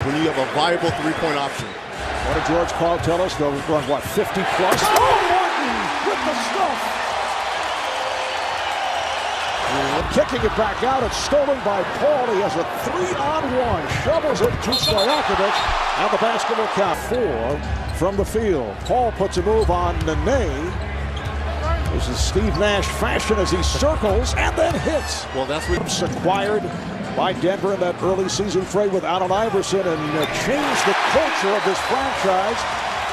when you have a viable three-point option. What did George Paul tell us? They'll run, what, 50 plus? Oh, Martin with the stuff! Kicking it back out. It's stolen by Paul. He has a 3-on-1. Shovels it to Stojakovic. And the basket will count. 4 from the field. Paul puts a move on Nene. This is Steve Nash fashion as he circles and then hits. Well, that's what's acquired by Denver in that early season fray with Allen Iverson and changed the culture of this franchise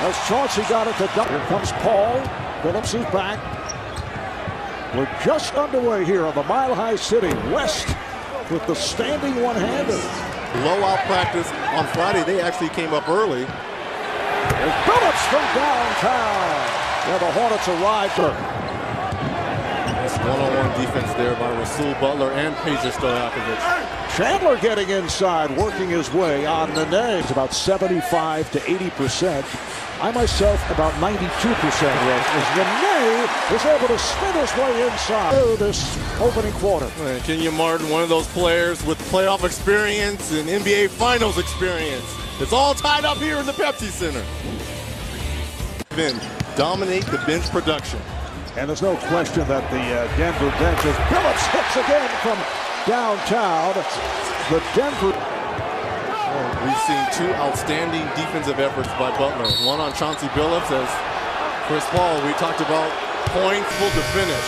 as Chauncey got it to double. Here comes Paul. Billups is back. We're just underway here on the Mile High City. West with the standing one-handed. Blowout practice on Friday. They actually came up early. There's Billups from downtown. Yeah, the Hornets arrived. Nice one-on-one defense there by Rasul Butler and Peja Stojakovic. Chandler getting inside, working his way on Nene. It's about 75 to 80%. I myself about 92% as Nene is able to spin his way inside this opening quarter. Kenya Martin, one of those players with playoff experience and NBA Finals experience. It's all tied up here in the Pepsi Center. Then dominate the bench production. And there's no question that the Denver bench is Billups hits again from downtown. The Denver. We've seen 2 outstanding defensive efforts by Butler. One on Chauncey Billups as Chris Paul. We talked about points to finish.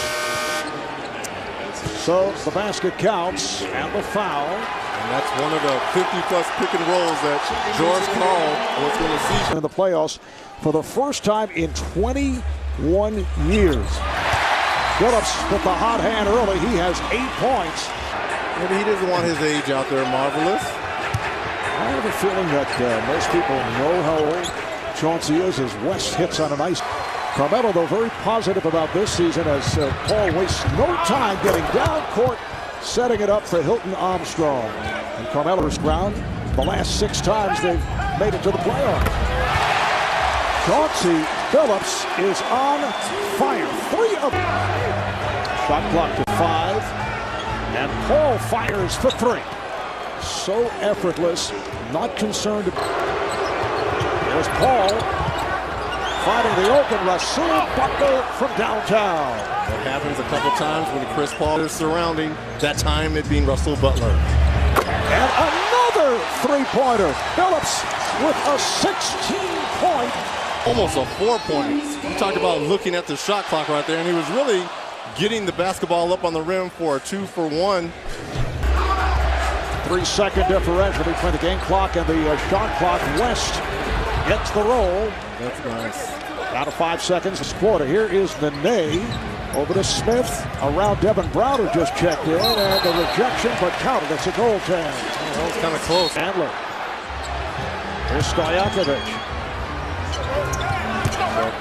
So the basket counts and the foul. And that's one of the 50-plus pick and rolls that George Karl was going to see in the playoffs for the first time in 21 years. Billups with the hot hand early. He has 8 points. Maybe he doesn't want his age out there, Marvelous. I have a feeling that most people know how old Chauncey is as West hits on a nice. Carmelo, though, very positive about this season as Paul wastes no time getting down court, setting it up for Hilton Armstrong. And Carmelo's ground the last 6 times they've made it to the playoffs. Chauncey Billups is on fire. 3 of them. Shot clock to 5. And Paul fires for 3. So effortless, not concerned. There's Paul finding the open Rasul Butler from downtown. That happens a couple times when Chris Paul is surrounding. That time it being Rasul Butler. And another 3-pointer. Billups with a 16-point. Almost a 4-point. You talked about looking at the shot clock right there, and he was really getting the basketball up on the rim for a 2-for-1. 3-second differential between the game clock and the shot clock. West gets the roll. That's nice. Down to 5 seconds this quarter. Here is Nene over to Smith. Around Devin Brown, who just checked in, and the rejection, but counted. It's a goaltend. Oh, that was kind of close. Handler. Here's Stojakovic.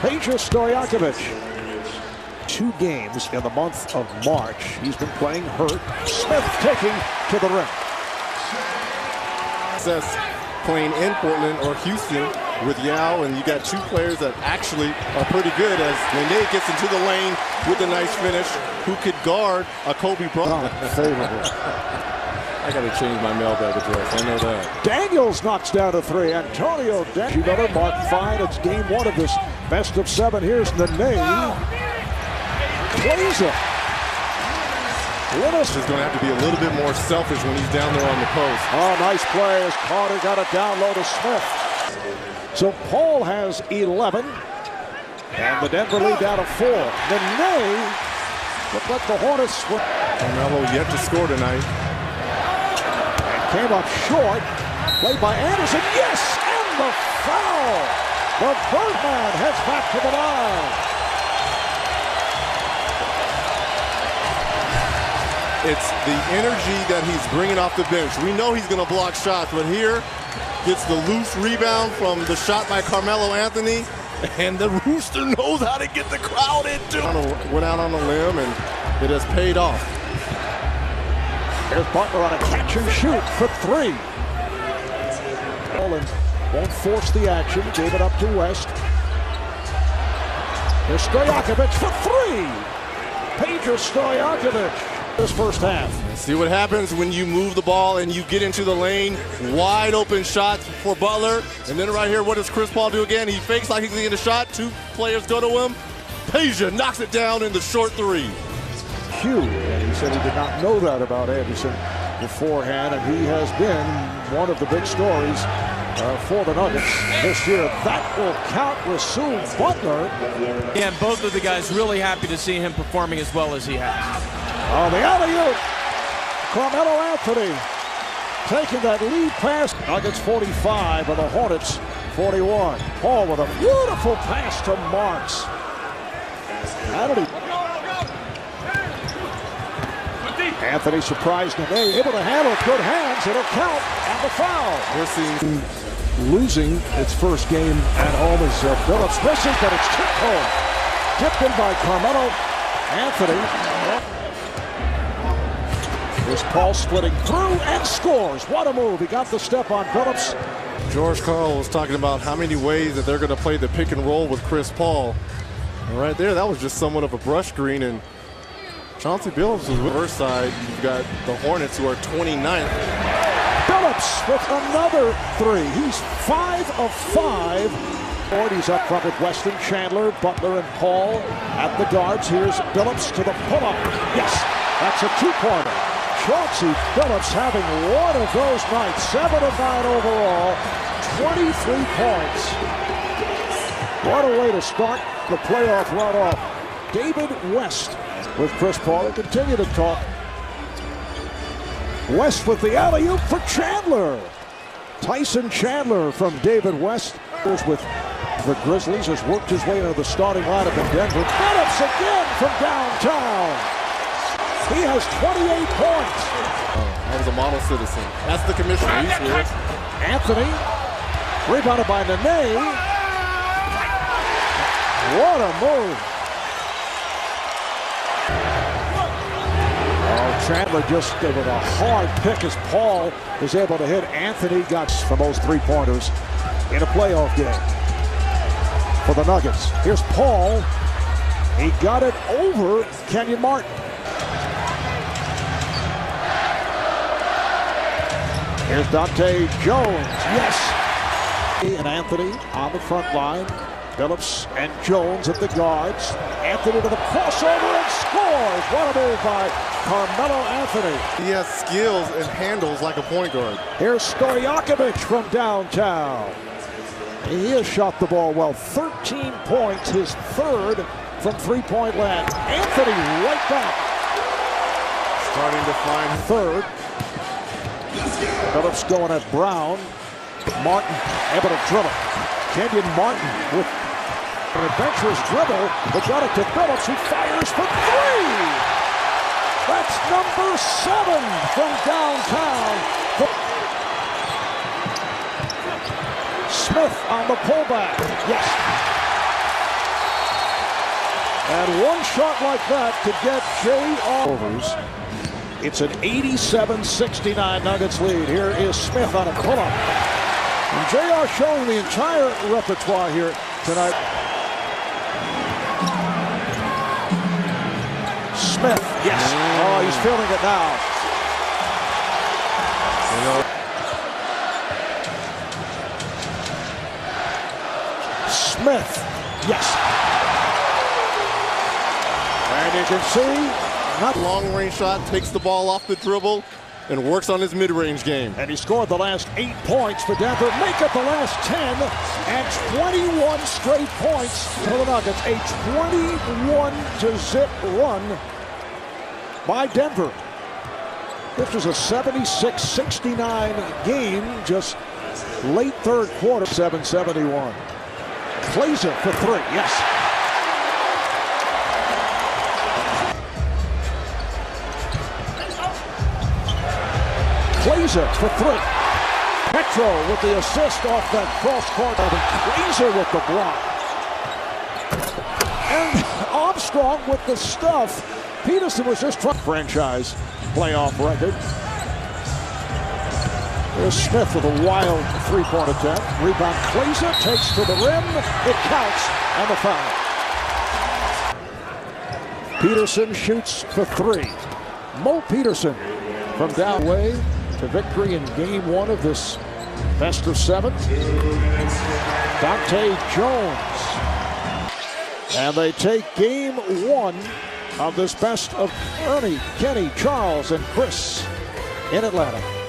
Peja Stojakovic. 2 games in the month of March. He's been playing hurt. Smith taking to the rim. Playing in Portland or Houston with Yao, and you got 2 players that actually are pretty good as Nene gets into the lane with a nice finish. Who could guard a Kobe Bryant? Favorable. I got to change my mailbag address. I know that. Daniels knocks down a 3. Antonio Daniels. Another mark fine. It's game 1 of this best of 7. Here's Nene. Plays it. Willis is going to have to be a little bit more selfish when he's down there on the post. Oh, nice play as Carter got it down low to Smith. So Paul has 11. And the Denver lead down to 4. Nene looked like the Hornets were. Carmelo yet to score tonight. And came up short. Played by Anderson. Yes! And the foul! The Birdman heads back to the line. It's the energy that he's bringing off the bench. We know he's going to block shots, but here gets the loose rebound from the shot by Carmelo Anthony, and the Rooster knows how to get the crowd into. Went out on a limb, and it has paid off. Here's Butler on a catch and shoot for 3. Nolan won't force the action. Gave it up to West. Here's Stojakovic for 3. Peja Stojakovic. This first half. See what happens when you move the ball and you get into the lane. Wide open shots for Butler. And then right here, what does Chris Paul do again? He fakes like he's going to get a shot. Two players go to him. Peja knocks it down in the short three. Hugh, and he said he did not know that about Anderson beforehand, and he has been one of the big stories for the Nuggets this year. That will count with Sue Butler. And both of the guys really happy to see him performing as well as he has. Oh, the alley-oop. Carmelo Anthony taking that lead pass. Nuggets 45 and the Hornets 41. Paul with a beautiful pass to Marks. Anthony surprised him. Able to handle it. Good hands. It'll count. And the foul. We're seeing Losing its first game at home is Billups missing, but it's tipped home. Tipped in by Carmelo Anthony. Here's Paul splitting through and scores. What a move. He got the step on Billups. George Karl was talking about how many ways that they're going to play the pick and roll with Chris Paul. And right there, that was just somewhat of a brush screen. And Chauncey Billups was with the first side. You've got the Hornets who are 29th. Billups with another three. He's 5 of 5. He's up front with Weston, Chandler, Butler, and Paul at the guards. Here's Billups to the pull-up. Yes, that's a two-pointer. Chauncey Billups having one of those nights. 7 of 9 overall, 23 points. What a way to start the playoff run off. David West with Chris Paul. They continue to talk. West with the alley-oop for Chandler. Tyson Chandler from David West with the Grizzlies has worked his way into the starting lineup in Denver. Billups again from downtown. He has 28 points. That was a model citizen. That's the commissioner. He's here. Anthony rebounded by Nene. What a move. Chandler just with a hard pick as Paul is able to hit. Anthony got from those three-pointers in a playoff game for the Nuggets. Here's Paul. He got it over Kenyon Martin. Here's Dante Jones. Yes. And Anthony on the front line. Billups and Jones at the guards. Anthony to the crossover and scores. What a move by Carmelo Anthony. He has skills and handles like a point guard. Here's Stojakovic from downtown. He has shot the ball well. 13 points, his third from three-point land. Anthony right back. Starting to find third. Billups going at Brown. Martin able to dribble. Kenyon Martin with an adventurous dribble, but got it to Billups, who fires for three. That's number 7 from downtown. Smith on the pullback. Yes. And one shot like that to get Jay overs. It's an 87-69 Nuggets lead. Here is Smith on a pull-up. And JR showing the entire repertoire here tonight. Smith, yes. Oh, he's feeling it now. Smith, yes. And you can see, not long-range shot, takes the ball off the dribble and works on his mid-range game. And he scored the last 8 points for Denver, make it the last 10, and 21 straight points for the Nuggets. A 21-0 run by Denver. This was a 76-69 game, just late third quarter. 7-71. Glazer for 3, yes. Glazer for 3. Petro with the assist off that cross court. Glazer with the block. And Armstrong with the stuff. Peterson was just trying franchise playoff record. There's Smith with a wild three-point attempt. Rebound Glazer takes to the rim. It counts and the foul. Peterson shoots for 3. Mo Peterson from down way to victory in game 1 of this best of 7. Dante Jones. And they take game 1 of this best of Ernie, Kenny, Charles, and Chris in Atlanta.